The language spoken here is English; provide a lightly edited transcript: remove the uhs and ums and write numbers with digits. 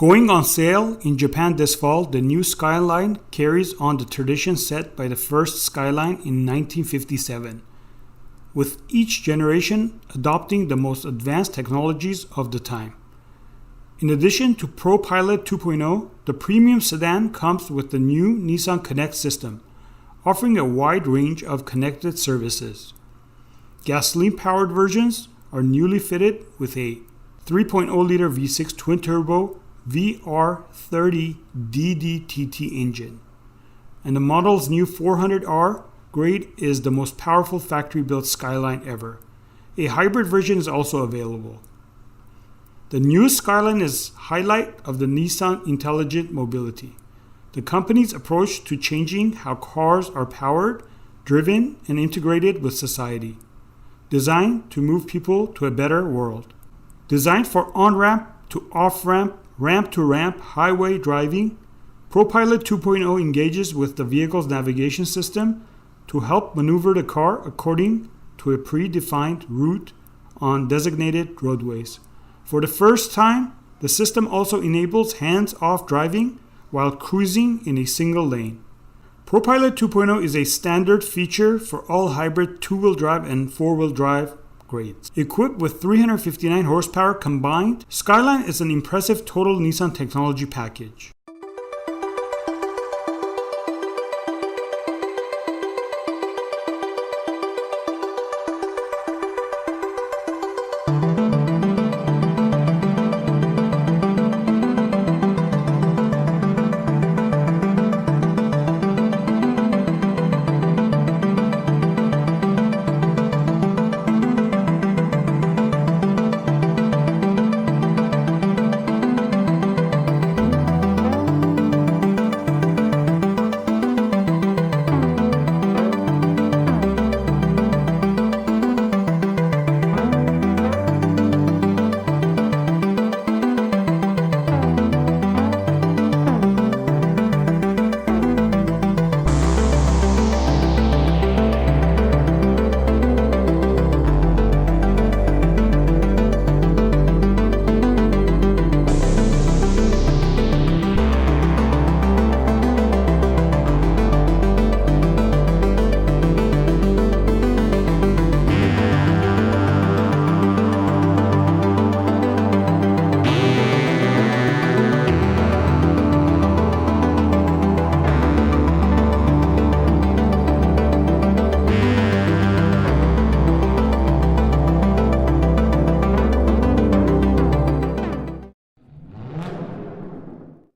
Going on sale in Japan this fall, the new Skyline carries on the tradition set by the first Skyline in 1957, with each generation adopting the most advanced technologies of the time. In addition to ProPilot 2.0, the premium sedan comes with the new Nissan Connect system, offering a wide range of connected services. Gasoline-powered versions are newly fitted with a 3.0-liter V6 twin-turbo VR30 DDTT engine, and the model's new 400R grade is the most powerful factory-built Skyline ever. A hybrid version is also available. The newest Skyline is highlight of the Nissan Intelligent Mobility, the company's approach to changing how cars are powered, driven, and integrated with society. Designed to move people to a better world. Designed for on-ramp to off-ramp, ramp-to-ramp highway driving, ProPilot 2.0 engages with the vehicle's navigation system to help maneuver the car according to a predefined route on designated roadways. For the first time, the system also enables hands-off driving while cruising in a single lane. ProPilot 2.0 is a standard feature for all hybrid two-wheel drive and four-wheel drive grades. Equipped with 359 horsepower combined, Skyline is an impressive total Nissan technology package.